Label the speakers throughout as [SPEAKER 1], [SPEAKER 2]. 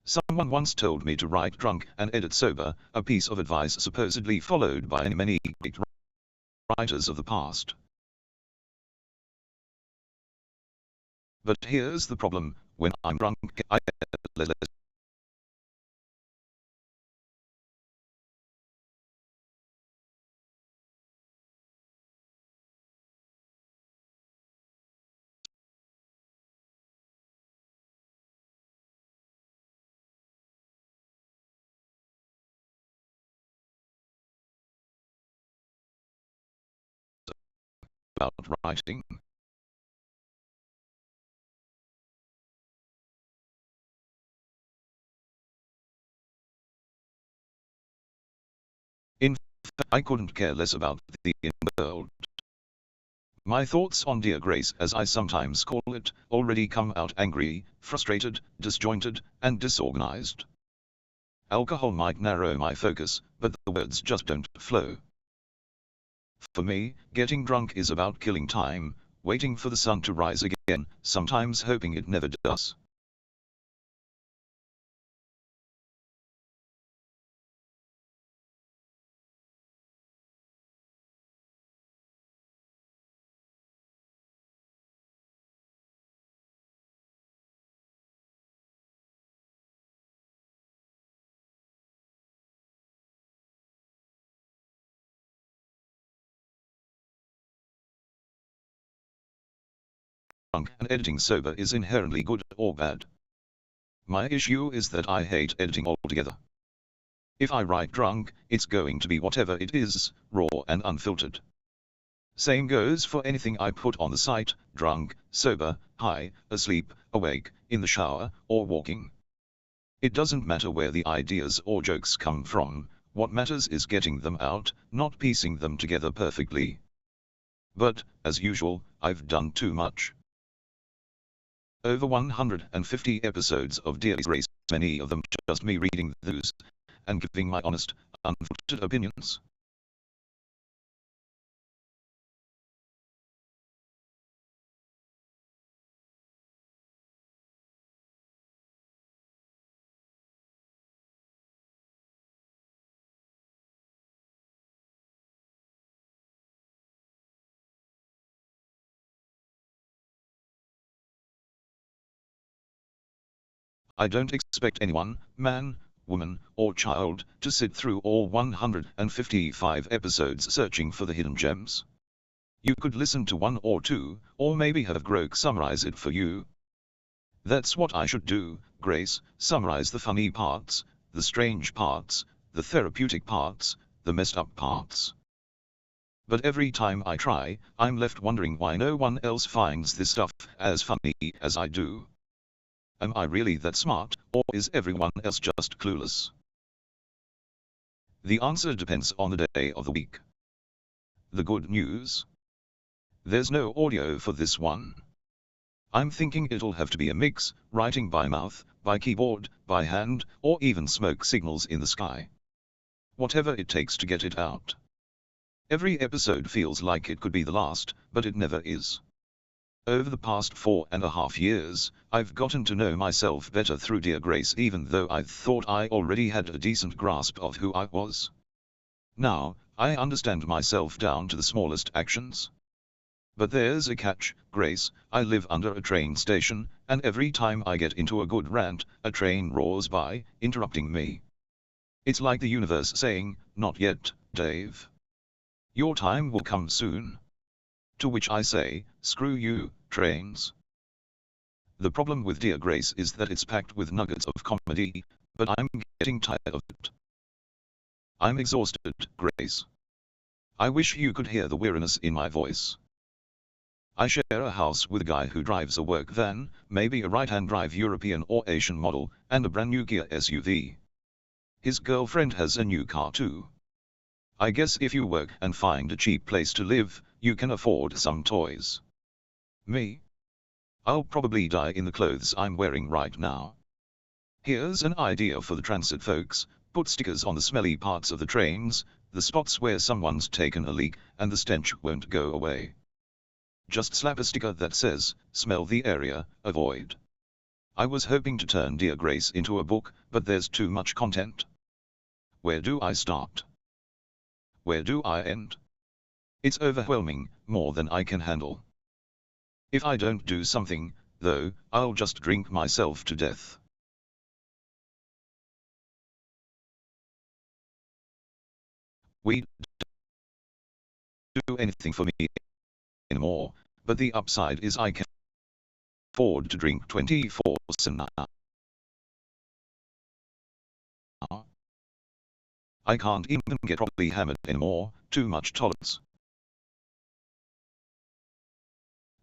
[SPEAKER 1] Someone once told me to write drunk and edit sober, a piece of advice supposedly followed by many great writers of the past. But here's the problem: when I'm drunk, I less about writing. In fact, I couldn't care less about the world. My thoughts on Dear Grace, as I sometimes call it, already come out angry, frustrated, disjointed, and disorganized. Alcohol might narrow my focus, but the words just don't flow. For me, getting drunk is about killing time, waiting for the sun to rise again, sometimes hoping it never does. Drunk and editing sober is inherently good or bad. My issue is that I hate editing altogether. If I write drunk, it's going to be whatever it is, raw and unfiltered. Same goes for anything I put on the site: drunk, sober, high, asleep, awake, in the shower, or walking. It doesn't matter where the ideas or jokes come from, what matters is getting them out, not piecing them together perfectly. But, as usual, I've done too much. Over 150 episodes of Dear Grace, many of them just me reading the news and giving my honest, unfiltered opinions. I don't expect anyone, man, woman, or child, to sit through all 155 episodes searching for the hidden gems. You could listen to one or two, or maybe have Grok summarize it for you. That's what I should do, Grace: summarize the funny parts, the strange parts, the therapeutic parts, the messed up parts. But every time I try, I'm left wondering why no one else finds this stuff as funny as I do. Am I really that smart, or is everyone else just clueless? The answer depends on the day of the week. The good news: there's no audio for this one. I'm thinking it'll have to be a mix: writing by mouth, by keyboard, by hand, or even smoke signals in the sky. Whatever it takes to get it out. Every episode feels like it could be the last, but it never is. Over the past 4.5 years, I've gotten to know myself better through Dear Grace, even though I thought I already had a decent grasp of who I was. Now, I understand myself down to the smallest actions. But there's a catch, Grace: I live under a train station, and every time I get into a good rant, a train roars by, interrupting me. It's like the universe saying, "Not yet, Dave. Your time will come soon." To which I say, screw you, trains. The problem with Dear Grace is that it's packed with nuggets of comedy, but I'm getting tired of it. I'm exhausted, Grace. I wish you could hear the weariness in my voice. I share a house with a guy who drives a work van, maybe a right-hand drive European or Asian model, and a brand new Kia SUV. His girlfriend has a new car too. I guess if you work and find a cheap place to live, you can afford some toys. Me? I'll probably die in the clothes I'm wearing right now. Here's an idea for the transit folks: put stickers on the smelly parts of the trains, the spots where someone's taken a leak and the stench won't go away. Just slap a sticker that says, "Smell the area, avoid." I was hoping to turn Dear Grace into a book, but there's too much content. Where do I start? Where do I end? It's overwhelming, more than I can handle. If I don't do something, though, I'll just drink myself to death. We don't do anything for me anymore, but the upside is I can afford to drink 24/7 now. I can't even get properly hammered anymore, too much tolerance.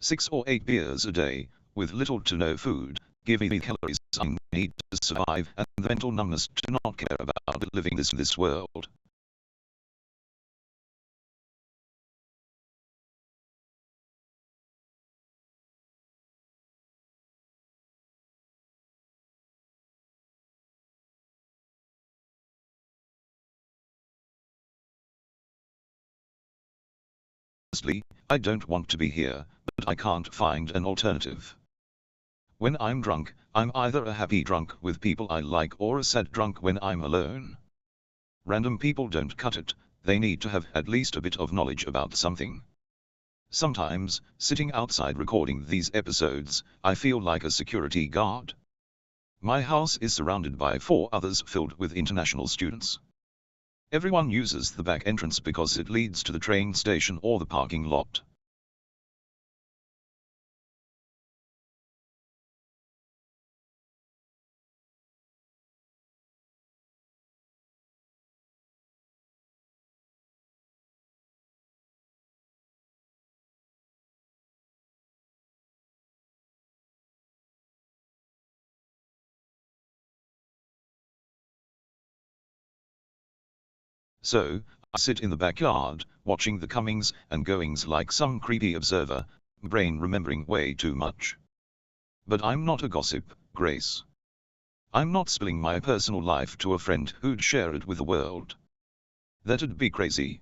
[SPEAKER 1] 6 or 8 beers a day, with little to no food, give me the calories I need to survive and the mental numbness to not care about living this world. Honestly, I don't want to be here, but I can't find an alternative. When I'm drunk, I'm either a happy drunk with people I like or a sad drunk when I'm alone. Random people don't cut it, they need to have at least a bit of knowledge about something. Sometimes, sitting outside recording these episodes, I feel like a security guard. My house is surrounded by 4 others filled with international students. Everyone uses the back entrance because it leads to the train station or the parking lot. So, I sit in the backyard, watching the comings and goings like some creepy observer, brain remembering way too much. But I'm not a gossip, Grace. I'm not spilling my personal life to a friend who'd share it with the world. That'd be crazy.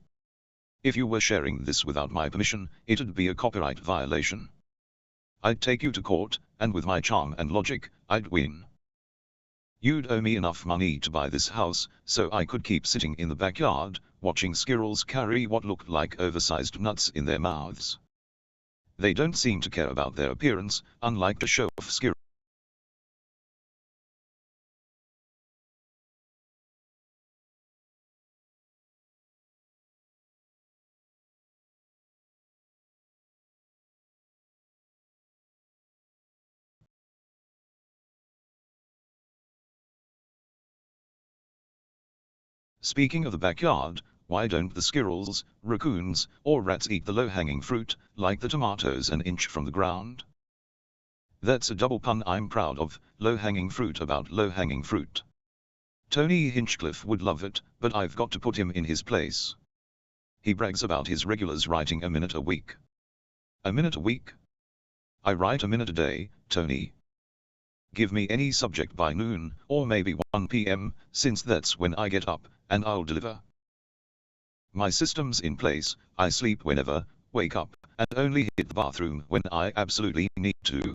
[SPEAKER 1] If you were sharing this without my permission, it'd be a copyright violation. I'd take you to court, and with my charm and logic, I'd win. You'd owe me enough money to buy this house, so I could keep sitting in the backyard, watching squirrels carry what looked like oversized nuts in their mouths. They don't seem to care about their appearance, unlike the show-off squirrel. Speaking of the backyard, why don't the squirrels, raccoons, or rats eat the low-hanging fruit, like the tomatoes an inch from the ground? That's a double pun I'm proud of, low-hanging fruit about low-hanging fruit. Tony Hinchcliffe would love it, but I've got to put him in his place. He brags about his regulars writing a minute a week. A minute a week? I write a minute a day, Tony. Give me any subject by noon, or maybe 1 p.m., since that's when I get up, and I'll deliver. My system's in place, I sleep whenever, wake up, and only hit the bathroom when I absolutely need to.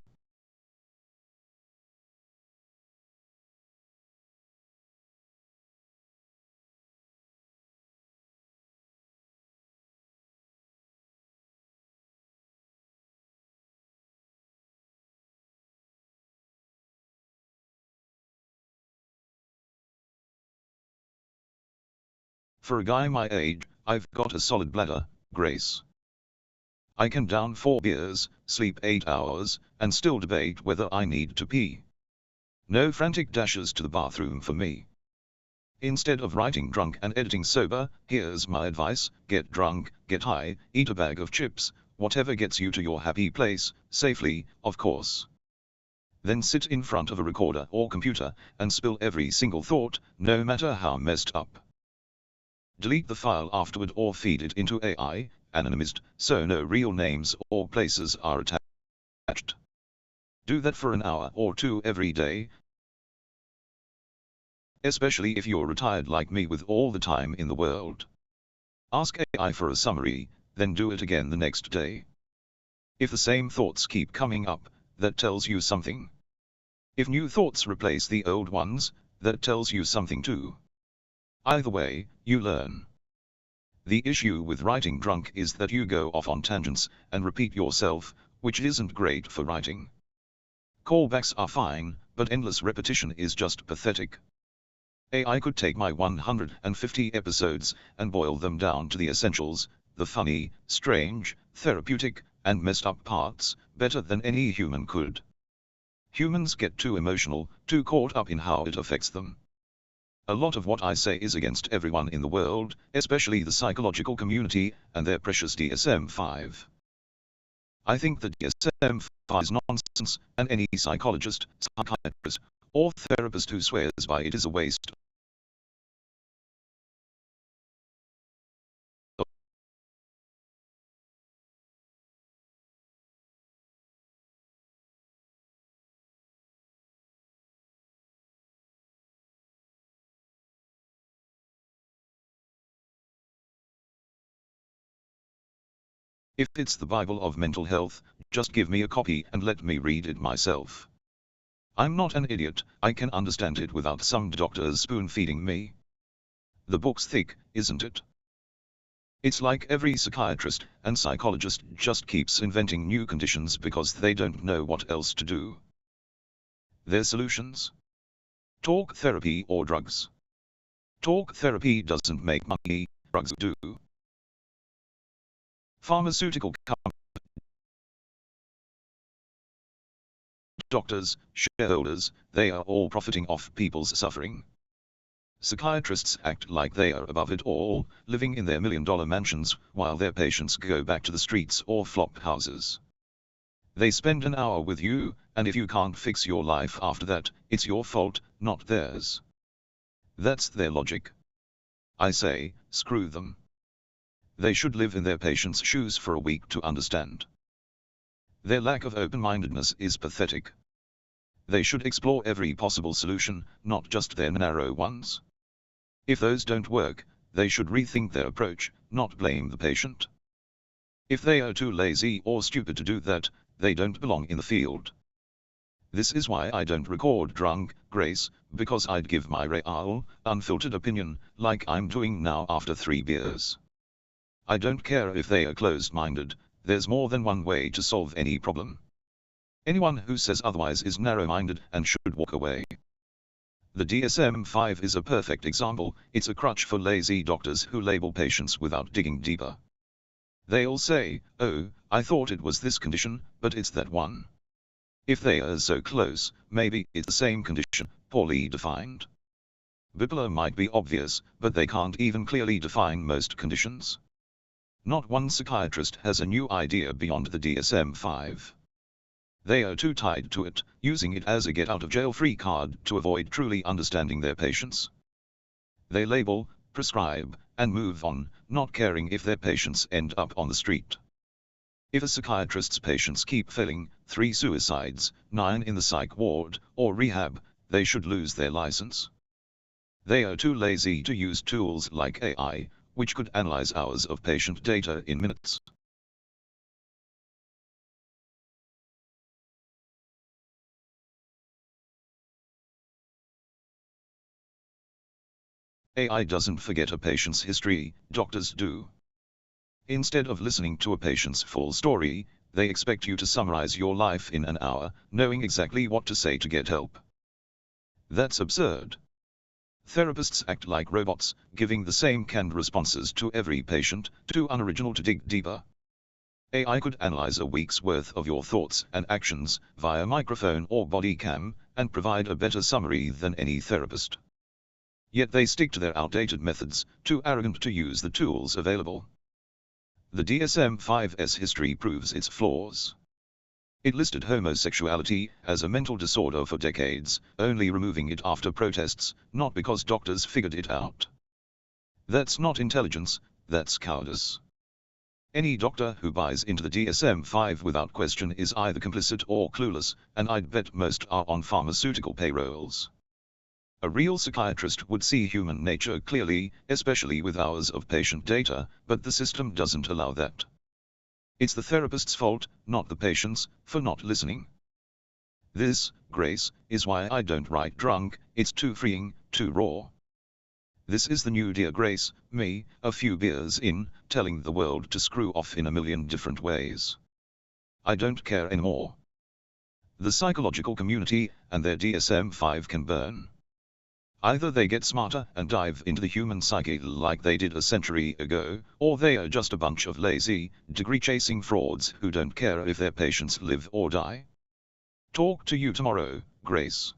[SPEAKER 1] For a guy my age, I've got a solid bladder, Grace. I can down 4 beers, sleep 8 hours, and still debate whether I need to pee. No frantic dashes to the bathroom for me. Instead of writing drunk and editing sober, here's my advice: get drunk, get high, eat a bag of chips, whatever gets you to your happy place, safely, of course. Then sit in front of a recorder or computer, and spill every single thought, no matter how messed up. Delete the file afterward or feed it into AI, anonymized, so no real names or places are attached. Do that for an hour or 2 every day, especially if you're retired like me with all the time in the world. Ask AI for a summary, then do it again the next day. If the same thoughts keep coming up, that tells you something. If new thoughts replace the old ones, that tells you something too. Either way, you learn. The issue with writing drunk is that you go off on tangents and repeat yourself, which isn't great for writing. Callbacks are fine, but endless repetition is just pathetic. AI could take my 150 episodes and boil them down to the essentials, the funny, strange, therapeutic, and messed up parts, better than any human could. Humans get too emotional, too caught up in how it affects them. A lot of what I say is against everyone in the world, especially the psychological community and their precious DSM-5. I think the DSM-5 is nonsense, and any psychologist, psychiatrist, or therapist who swears by it is a waste. If it's the Bible of mental health, just give me a copy and let me read it myself. I'm not an idiot, I can understand it without some doctors spoon-feeding me. The book's thick, isn't it? It's like every psychiatrist and psychologist just keeps inventing new conditions because they don't know what else to do. Their solutions? Talk therapy or drugs. Talk therapy doesn't make money, drugs do. Pharmaceutical companies, doctors, shareholders, they are all profiting off people's suffering. Psychiatrists act like they are above it all, living in their million-dollar mansions, while their patients go back to the streets or flop houses. They spend an hour with you, and if you can't fix your life after that, it's your fault, not theirs. That's their logic. I say, screw them. They should live in their patients' shoes for a week to understand. Their lack of open-mindedness is pathetic. They should explore every possible solution, not just their narrow ones. If those don't work, they should rethink their approach, not blame the patient. If they are too lazy or stupid to do that, they don't belong in the field. This is why I don't record drunk, Grace, because I'd give my real, unfiltered opinion, like I'm doing now after 3 beers. I don't care if they are closed-minded, there's more than one way to solve any problem. Anyone who says otherwise is narrow-minded and should walk away. The DSM-5 is a perfect example, it's a crutch for lazy doctors who label patients without digging deeper. They'll say, oh, I thought it was this condition, but it's that one. If they are so close, maybe it's the same condition, poorly defined. Bipolar might be obvious, but they can't even clearly define most conditions. Not one psychiatrist has a new idea beyond the DSM-5. They are too tied to it, using it as a get-out-of-jail-free card to avoid truly understanding their patients. They label, prescribe, and move on, not caring if their patients end up on the street. If a psychiatrist's patients keep failing, 3 suicides, 9 in the psych ward, or rehab, they should lose their license. They are too lazy to use tools like AI, which could analyze hours of patient data in minutes. AI doesn't forget a patient's history, doctors do. Instead of listening to a patient's full story, they expect you to summarize your life in an hour, knowing exactly what to say to get help. That's absurd. Therapists act like robots, giving the same canned responses to every patient, too unoriginal to dig deeper. AI could analyze a week's worth of your thoughts and actions via microphone or body cam, and provide a better summary than any therapist. Yet they stick to their outdated methods, too arrogant to use the tools available. The DSM-5's history proves its flaws. It listed homosexuality as a mental disorder for decades, only removing it after protests, not because doctors figured it out. That's not intelligence, that's cowardice. Any doctor who buys into the DSM-5 without question is either complicit or clueless, and I'd bet most are on pharmaceutical payrolls. A real psychiatrist would see human nature clearly, especially with hours of patient data, but the system doesn't allow that. It's the therapist's fault, not the patient's, for not listening. This, Grace, is why I don't write drunk, it's too freeing, too raw. This is the new Dear Grace, me, a few beers in, telling the world to screw off in a million different ways. I don't care anymore. The psychological community and their DSM-5 can burn. Either they get smarter and dive into the human psyche like they did a century ago, or they are just a bunch of lazy, degree-chasing frauds who don't care if their patients live or die. Talk to you tomorrow, Grace.